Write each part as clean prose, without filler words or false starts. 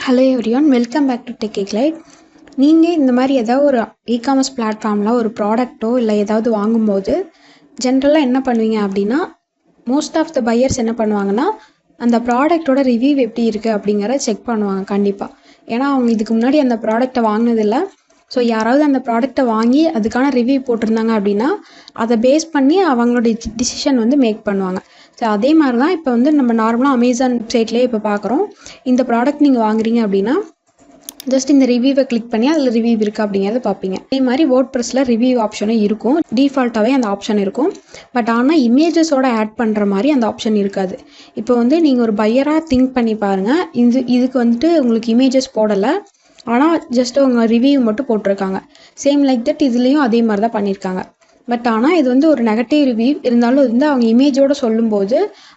Hello everyone, welcome back to tech light. நீங்கள் இந்த மாதிரி ஏதாவது ஒரு இ-காமர்ஸ் பிளாட்ஃபார்மில் ஒரு ப்ராடக்ட்டோ இல்லை ஏதாவது வாங்கும்போது ஜென்ரலாக என்ன பண்ணுவீங்க அப்படின்னா, மோஸ்ட் ஆஃப் த பையர்ஸ் என்ன பண்ணுவாங்கன்னா, அந்த ப்ராடக்ட்டோட ரிவ்யூ எப்படி இருக்குது அப்படிங்கிறத செக் பண்ணுவாங்க கண்டிப்பாக. ஏன்னா அவங்க இதுக்கு முன்னாடி அந்த ப்ராடக்ட்டை வாங்கினதில்லை. ஸோ யாராவது அந்த ப்ராடக்ட்டை வாங்கி அதுக்கான ரிவ்யூ போட்டிருந்தாங்க அப்படின்னா அதை பேஸ் பண்ணி அவங்களோட டிசிஷன் வந்து மேக் பண்ணுவாங்க. ஸோ அதே மாதிரி தான் இப்போ வந்து நம்ம நார்மலாக அமேசான் வெப்சைட்லேயே இப்போ பார்க்குறோம். இந்த ப்ராடக்ட் நீங்கள் வாங்குறீங்க அப்படின்னா ஜஸ்ட் இந்த ரிவ்யூவை கிளிக் பண்ணி அதில் ரிவ்யூ இருக்குது அப்படிங்கிறத பார்ப்பீங்க. அதே மாதிரி வேர்ட்பிரஸில் ரிவ்யூ ஆப்ஷனும் இருக்கும். டிஃபால்ட்டாகவே அந்த ஆப்ஷன் இருக்கும். பட் ஆனால் இமேஜஸோட ஆட் பண்ணுற மாதிரி அந்த ஆப்ஷன் இருக்காது. இப்போ வந்து நீங்கள் ஒரு பையராக திங்க் பண்ணி பாருங்கள். இதுக்கு வந்துட்டு உங்களுக்கு இமேஜஸ் போடலை, ஆனால் ஜஸ்ட் அவங்க ரிவ்யூ மட்டும் போட்டிருக்காங்க. சேம் லைக் தட் இதுலேயும் அதே மாதிரி தான் பண்ணியிருக்காங்க. பட் ஆனால் இது வந்து ஒரு நெகட்டிவ் ரிவ்யூ இருந்தாலும் இது வந்து அவங்க இமேஜோடு சொல்லும்போது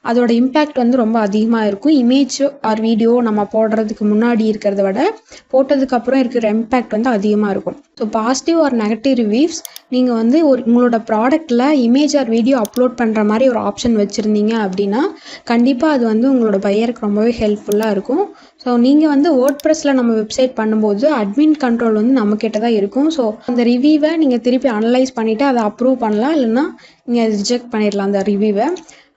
அதோட இம்பேக்ட் வந்து ரொம்ப அதிகமாக இருக்கும். இமேஜ் ஆர் வீடியோ நம்ம போடுறதுக்கு முன்னாடி இருக்கிறத விட போட்டதுக்கப்புறம் இருக்கிற இம்பேக்ட் வந்து அதிகமாக இருக்கும். So positive or negative reviews நீங்கள் வந்து உங்களோட ப்ராடக்ட்டில் இமேஜ் ஆர் வீடியோ அப்லோட் பண்ணுற மாதிரி ஒரு ஆப்ஷன் வச்சுருந்தீங்க அப்படின்னா கண்டிப்பாக அது வந்து உங்களோட பையருக்கு ரொம்பவே ஹெல்ப்ஃபுல்லாக இருக்கும். ஸோ நீங்கள் வந்து வேர்ட்பிரஸில் நம்ம வெப்சைட் பண்ணும்போது அட்மின் கண்ட்ரோல் வந்து நம்மக்கிட்ட தான் இருக்கும். ஸோ அந்த ரிவ்யூவை நீங்கள் திருப்பி அனலைஸ் பண்ணிவிட்டு அதை அப்ரூவ் பண்ணலாம், இல்லைன்னா நீங்கள் அதை ரிஜெக்ட் பண்ணிடலாம் அந்த ரிவ்யூவை.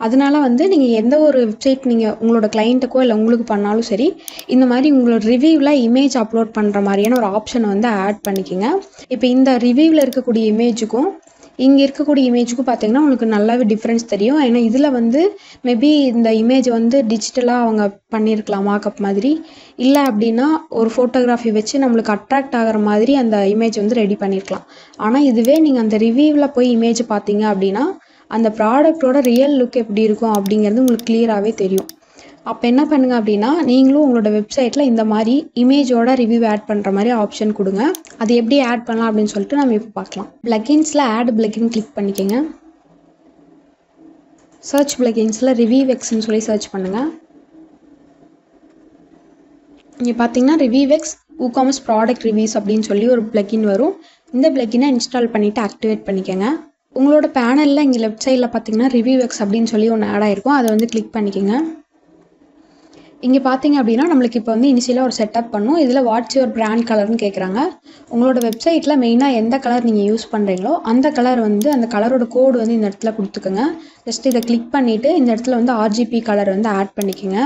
அதனால வந்து நீங்கள் எந்த ஒரு வெப்சைட் நீங்கள் உங்களோட கிளைண்ட்டுக்கோ இல்லை உங்களுக்கு பண்ணாலும் சரி, இந்த மாதிரி உங்களோட ரிவ்யூவில் இமேஜ் அப்லோட் பண்ணுற மாதிரியான ஒரு ஆப்ஷனை வந்து ஆட் பண்ணிக்கோங்க. இப்போ இந்த ரிவ்யூவில் இருக்கக்கூடிய இமேஜுக்கும் இங்கே இருக்கக்கூடிய இமேஜுக்கும் பார்த்தீங்கன்னா உங்களுக்கு நல்லாவே டிஃப்ரென்ஸ் தெரியும். ஏன்னா இதில் வந்து மேபி இந்த இமேஜ் வந்து டிஜிட்டலாக அவங்க பண்ணியிருக்கலாம் மார்க்அப் மாதிரி, இல்லை அப்படின்னா ஒரு ஃபோட்டோகிராஃபி வச்சு நம்மளுக்கு அட்ராக்ட் ஆகிற மாதிரி அந்த இமேஜ் வந்து ரெடி பண்ணியிருக்கலாம். ஆனால் இதுவே நீங்கள் அந்த ரிவ்யூவில் போய் இமேஜ் பார்த்தீங்க அப்படின்னா அந்த ப்ராடக்டோட ரியல் லுக் எப்படி இருக்கும் அப்படிங்கிறது உங்களுக்கு கிளியராகவே தெரியும். அப்போ என்ன பண்ணுங்க அப்படின்னா, நீங்களும் உங்களோட வெப்சைட்டில் இந்த மாதிரி இமேஜோட ரிவ்யூ ஆட் பண்ணுற மாதிரி ஆப்ஷன் கொடுங்க. அது எப்படி ஆட் பண்ணலாம் அப்படின்னு சொல்லிட்டு நம்ம இப்போ பார்க்கலாம். பிளகின்ஸில் ஆட் பிளகின் கிளிக் பண்ணிக்கோங்க. சர்ச் பிளகின்ஸில் ரிவ்யூஎக்ஸ்ன்னு சொல்லி சர்ச் பண்ணுங்கள். இங்கே பார்த்தீங்கன்னா ரிவ்யூஎக்ஸ் இ-காமர்ஸ் ப்ராடக்ட் ரிவ்யூஸ் அப்படின்னு சொல்லி ஒரு பிளகின் வரும். இந்த பிளகினை இன்ஸ்டால் பண்ணிவிட்டு ஆக்டிவேட் பண்ணிக்கோங்க. உங்களோட பேனலில் இங்கே லெஃப்ட் சைடில் பார்த்தீங்கன்னா ரிவ்யூஎக்ஸ் அப்படின்னு சொல்லி ஒன்று ஆட் ஆகிருக்கும். அதை வந்து கிளிக் பண்ணிக்கோங்க. இங்கே பார்த்தீங்க அப்படின்னா நம்மளுக்கு இப்போ வந்து இனிஷியலாக ஒரு செட்டப் பண்ணும். இதில் வாட்ஸ் யுவர் பிராண்ட் கலர்னு கேட்குறாங்க. உங்களோட வெப்சைட்டில் மெயினாக எந்த கலர் நீங்கள் யூஸ் பண்ணுறீங்களோ அந்த கலர் வந்து அந்த கலரோட கோடு வந்து இந்த இடத்துல கொடுத்துக்கோங்க. ஜஸ்ட் இதை கிளிக் பண்ணிவிட்டு இந்த இடத்துல வந்து RGB கலர் வந்து ஆட் பண்ணிக்கோங்க.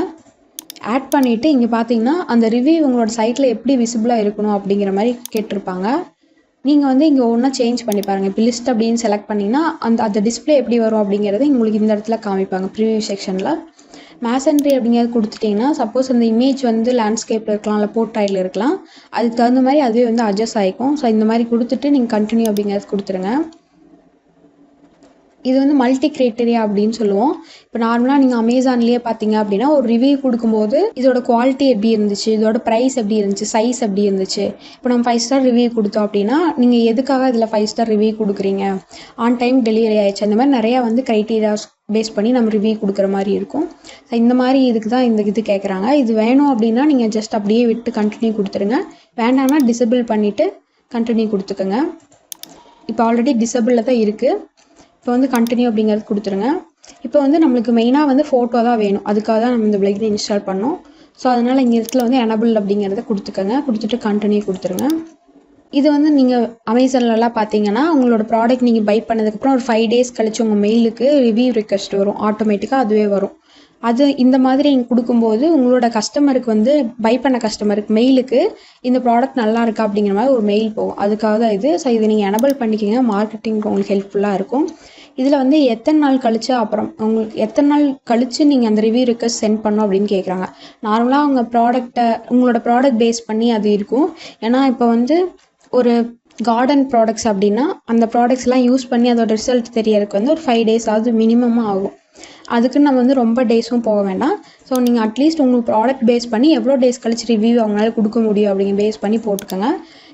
ஆட் பண்ணிவிட்டு இங்கே பார்த்தீங்கன்னா அந்த ரிவ்யூ உங்களோட சைட்டில் எப்படி விசிபிளாக இருக்கணும் அப்படிங்கிற மாதிரி கேட்டிருப்பாங்க. நீங்கள் வந்து இங்கே ஒன்றா சேஞ்ச் பண்ணி பாருங்கள். இப்போ லிஸ்ட் அப்படின்னு செலக்ட் பண்ணிங்கன்னா அந்த டிஸ்பிளே எப்படி வரும் அப்படிங்கிறது உங்களுக்கு இந்த இடத்துல காமிப்பாங்க ப்ரிவியூ செக்ஷனில். மேசன்ட்ரி அப்படிங்கிறது கொடுத்துட்டிங்கன்னா சப்போஸ் அந்த இமேஜ் வந்து லேண்ட்ஸ்கேப்பில் இருக்கலாம், இல்லை போர்ட்ரைட்டில் இருக்கலாம், அதுக்கு தகுந்த மாதிரி அதுவே வந்து அட்ஜஸ்ட் ஆகிக்கும். ஸோ இந்த மாதிரி கொடுத்துட்டு நீங்கள் கண்டினியூ அப்படிங்கிறது கொடுத்துருங்க. இது வந்து மல்டி கிரைட்டீரியா அப்படின்னு சொல்லுவோம். இப்போ நார்மலாக நீங்கள் அமேசான்லேயே பார்த்தீங்க அப்படின்னா ஒரு ரிவ்யூ கொடுக்கும்போது இதோட குவாலிட்டி எப்படி இருந்துச்சு, இதோட ப்ரைஸ் எப்படி இருந்துச்சு, சைஸ் எப்படி இருந்துச்சு. இப்போ நம்ம 5 ஸ்டார் ரிவ்யூ கொடுத்தோம் அப்படின்னா நீங்கள் எதுக்காக இதில் 5 ஸ்டார் ரிவ்யூ கொடுக்குறீங்க, ஆன் டைம் டெலிவரி ஆயிடுச்சு, அந்த மாதிரி நிறையா வந்து க்ரைட்டீரியாஸ் பேஸ் பண்ணி நம்ம ரிவ்யூ கொடுக்குற மாதிரி இருக்கும். ஸோ இந்த மாதிரி இதுக்கு தான் இந்த இது கேட்குறாங்க. இது வேணும் அப்படின்னா நீங்கள் ஜஸ்ட் அப்படியே விட்டு கண்டினியூ கொடுத்துருங்க. வேண்டாம்னா டிசபிள் பண்ணிவிட்டு கண்டினியூ கொடுத்துக்கோங்க. இப்போ ஆல்ரெடி டிசபிளில் தான் இருக்குது. இப்போ வந்து கண்டினியூ அப்படிங்கிறது கொடுத்துருங்க. இப்போ வந்து நம்மளுக்கு மெயினாக வந்து ஃபோட்டோ தான் வேணும், அதுக்காக தான் நம்ம இந்த பிளகினை இன்ஸ்டால் பண்ணோம். ஸோ அதனால் இங்கே இடத்துல வந்து எனபிள் அப்படிங்கிறத கொடுத்துக்கோங்க. கொடுத்துட்டு கண்டினியூ கொடுத்துருங்க. இது வந்து நீங்கள் அமேசான்லலாம் பார்த்தீங்கன்னா உங்களோட ப்ராடக்ட் நீங்கள் பை பண்ணதுக்கப்புறம் ஒரு 5 days கழிச்சு உங்கள் மெயிலுக்கு ரிவ்யூ ரிக்வெஸ்ட் வரும். ஆட்டோமேட்டிக்காக அதுவே வரும். அது இந்த மாதிரி நீங்கள் கொடுக்கும்போது உங்களோட கஸ்டமருக்கு வந்து பை பண்ண கஸ்டமருக்கு மெயிலுக்கு இந்த ப்ராடக்ட் நல்லா இருக்கா அப்படிங்கிற மாதிரி ஒரு மெயில் போகும். அதுக்காக தான் இது. ஸோ இதை நீங்கள் எனபிள் பண்ணிக்கிங்க. மார்க்கெட்டிங்க்கு உங்களுக்கு ஹெல்ப்ஃபுல்லாக இருக்கும். இதில் வந்து எத்தனை நாள் கழிச்சு அப்புறம் உங்களுக்கு எத்தனை நாள் கழிச்சு நீங்கள் அந்த ரிவ்யூ ரிக்வெஸ்ட் சென்ட் பண்ணோம் அப்படின்னு கேட்குறாங்க. நார்மலாக உங்களோட ப்ராடக்ட் பேஸ் பண்ணி அது இருக்கும். ஏன்னா இப்போ வந்து ஒரு கார்டன் ப்ராடக்ட்ஸ் அப்படின்னா அந்த ப்ராடக்ட்ஸ்லாம் யூஸ் பண்ணி அதோட ரிசல்ட் தெரியறதுக்கு வந்து ஒரு 5 days ஆகுது மினிமமாக ஆகும். அதுக்கு நம்ம வந்து ரொம்ப டேஸும் போக வேண்டாம். ஸோ நீங்கள் அட்லீஸ்ட் உங்களுக்கு ப்ராடக்ட் பேஸ் பண்ணி எவ்வளோ டேஸ் கழிச்சு ரிவ்யூ அவங்களால கொடுக்க முடியும் அப்படிங்கிற பேஸ் பண்ணி போட்டுக்கோங்க.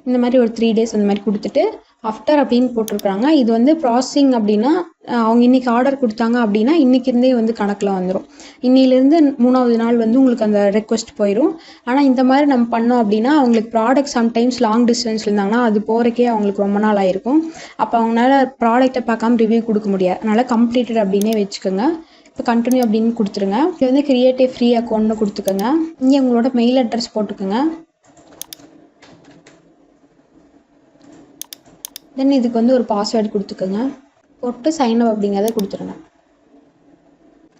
இந்த மாதிரி ஒரு 3 days அந்த மாதிரி கொடுத்துட்டு ஆஃப்டர் அப்படின்னு போட்டிருக்காங்க. இது வந்து ப்ராசஸிங் அப்படின்னா அவங்க இன்றைக்கி ஆர்டர் கொடுத்தாங்க அப்படின்னா இன்றைக்கி இருந்தே வந்து கணக்கில் வந்துடும். இன்னிலேருந்து 3வது நாள் வந்து உங்களுக்கு அந்த ரெக்வெஸ்ட் போயிடும். ஆனால் இந்த மாதிரி நம்ம பண்ணோம் அப்படின்னா அவங்களுக்கு ப்ராடக்ட் சம்டைம்ஸ் லாங் டிஸ்டன்ஸில் இருந்தாங்கன்னா அது போகிறக்கே அவங்களுக்கு ரொம்ப நாள் ஆகிருக்கும். அப்போ அவங்களால ப்ராடக்ட்டை பார்க்காம ரிவ்யூ கொடுக்க முடியாது. அதனால் கம்ப்ளீட்டட் அப்படின்னே வச்சுக்கோங்க. இப்போ கண்டினியூ அப்படின்னு கொடுத்துருங்க. இது வந்து கிரியேட் ஃப்ரீ அக்கௌண்ட்னு கொடுத்துக்கோங்க. இங்கே உங்களோட மெயில் அட்ரஸ் போட்டுக்கோங்க. தென் இதுக்கு வந்து ஒரு பாஸ்வேர்டு கொடுத்துக்கோங்க. போட்டு சைன் அப் அப்படிங்கிறத கொடுத்துருங்க.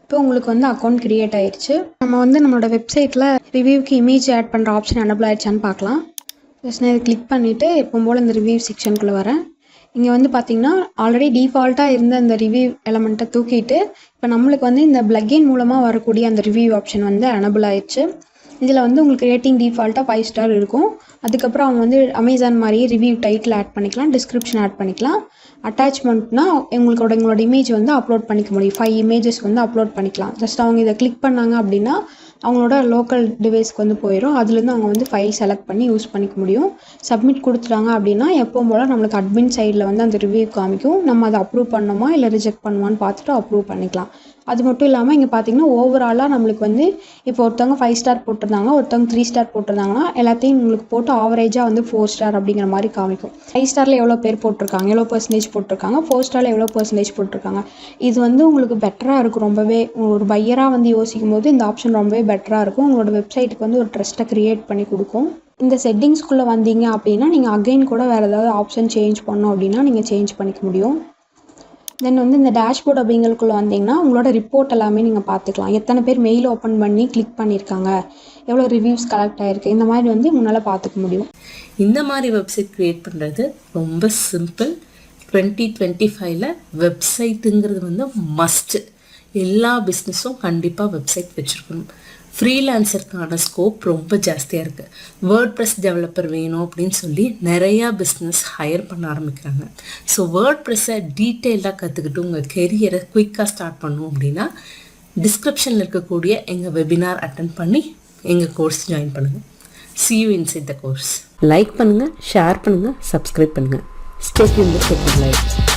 இப்போ உங்களுக்கு வந்து அக்கௌண்ட் க்ரியேட் ஆயிடுச்சு. நம்ம வந்து நம்மளோட வெப்சைட்டில் ரிவ்யூக்கு இமேஜ் ஆட் பண்ணுற ஆப்ஷன் எனபிள் ஆயிடுச்சான்னு பார்க்கலாம். ஜஸ்ட் நான் இதை கிளிக் பண்ணிவிட்டு எப்போ போல் இந்த ரிவ்யூ செக்ஷனுக்குள்ளே வரேன். இங்கே வந்து பார்த்திங்கன்னா ஆல்ரெடி டிஃபால்ட்டாக இருந்த அந்த ரிவ்யூ எலமெண்ட்டை தூக்கிட்டு இப்போ நம்மளுக்கு வந்து இந்த பிளக்கின் மூலமாக வரக்கூடிய அந்த ரிவ்யூ ஆப்ஷன் வந்து எனபிள் ஆயிடுச்சு. இதில் வந்து உங்களுக்கு ரேட்டிங் டிஃபால்ட்டாக 5 ஸ்டார் இருக்கும். அதுக்கப்புறம் அவங்க வந்து அமேசான் மாதிரியே ரிவ்யூ டைட்டில் ஆட் பண்ணிக்கலாம், டிஸ்கிரிப்ஷன் ஆட் பண்ணிக்கலாம். அட்டாச்மெண்ட்னா உங்களோட இமேஜ் வந்து அப்லோட் பண்ணிக்க முடியும். 5 இமேஜஸ் வந்து அப்லோட் பண்ணிக்கலாம். ஜஸ்ட் அவங்க இதை கிளிக் பண்ணாங்க அப்படின்னா அவங்களோட லோக்கல் டிவைஸ்க்கு வந்து போயிடும். அதுலேருந்து அவங்க வந்து ஃபைல் செலக்ட் பண்ணி யூஸ் பண்ணிக்க முடியும். சப்மிட் கொடுத்துட்டாங்க அப்படின்னா எப்பவும் போல் நம்மளுக்கு அட்மின் சைடில் வந்து அந்த ரிவ்யூ காமிக்கும். நம்ம அதை அப்ரூவ் பண்ணோமா இல்லை ரிஜெக்ட் பண்ணுவான்னு பார்த்துட்டு அப்ரூவ் பண்ணிக்கலாம். அது மட்டும் இல்லாமல் இங்கே பார்த்தீங்கன்னா ஓவராலாக நம்மளுக்கு வந்து இப்போ ஒருத்தவங்க 5 ஸ்டார் போட்டிருந்தாங்க, ஒருத்தவங்க 3 ஸ்டார் போட்டிருந்தாங்கன்னா எல்லாத்தையும் உங்களுக்கு போட்டு ஆவரேஜாக வந்து 4 ஸ்டார் அப்படிங்கிற மாதிரி காமிக்கும். 5 ஸ்டாரில் எவ்வளோ பேர் போட்டிருக்காங்க, எவ்வளோ பர்சன்டேஜ் போட்டிருக்காங்க, 4 ஸ்டாரில் எவ்வளோ பர்சன்டேஜ் போட்டிருக்காங்க. இது வந்து உங்களுக்கு பெட்டராக இருக்கும். ரொம்பவே ஒரு பையராக வந்து யோசிக்கும் போது இந்த ஆப்ஷன் ரொம்பவே பெட்டராக இருக்கும். உங்களோட வெப்சைட்டுக்கு வந்து ஒரு ட்ரஸ்ட்டை க்ரியேட் பண்ணி கொடுக்கும். இந்த செட்டிங்ஸ்குள்ளே வந்தீங்க அப்படின்னா நீங்கள் அகைன் கூட வேறு ஏதாவது ஆப்ஷன் சேஞ்ச் பண்ணோம் அப்படின்னா நீங்கள் சேஞ்ச் பண்ணிக்க முடியும். தென் வந்து இந்த டேஷ்போர்ட் அப்படிங்கிறதுக்குள்ளே வந்தீங்கன்னா உங்களோட ரிப்போர்ட் எல்லாமே நீங்கள் பார்த்துக்கலாம். எத்தனை பேர் மெயில் ஓப்பன் பண்ணி கிளிக் பண்ணியிருக்காங்க, எவ்வளோ ரிவ்யூஸ் கலெக்ட் ஆகிருக்கு, இந்த மாதிரி வந்து முன்னால் பார்த்துக்க முடியும். இந்த மாதிரி வெப்சைட் க்ரியேட் பண்ணுறது ரொம்ப சிம்பிள். 2025ல் வெப்சைட்டுங்கிறது வந்து மஸ்ட்டு. எல்லா பிஸ்னஸும் கண்டிப்பாக வெப்சைட் வச்சுருக்கணும். ஃப்ரீலான்சருக்கான ஸ்கோப் ரொம்ப ஜாஸ்தியாக இருக்குது. வேர்ட்ப்ரெஸ் டெவலப்பர் வேணும் அப்படின்னு சொல்லி நிறையா பிஸ்னஸ் ஹையர் பண்ண ஆரம்பிக்கிறாங்க. ஸோ வேர்ட்ப்ரெஸ்ஸை டீட்டெயிலாக கற்றுக்கிட்டு உங்கள் கெரியரை குயிக்காக ஸ்டார்ட் பண்ணணும் அப்படின்னா டிஸ்கிரிப்ஷனில் இருக்கக்கூடிய எங்கள் வெபினார் அட்டென்ட் பண்ணி எங்கள் கோர்ஸ் ஜாயின் பண்ணுங்கள். See you inside the course. Like பண்ணுங்கள், ஷேர் பண்ணுங்கள், சப்ஸ்கிரைப் பண்ணுங்கள். Stay tuned with Tech Live.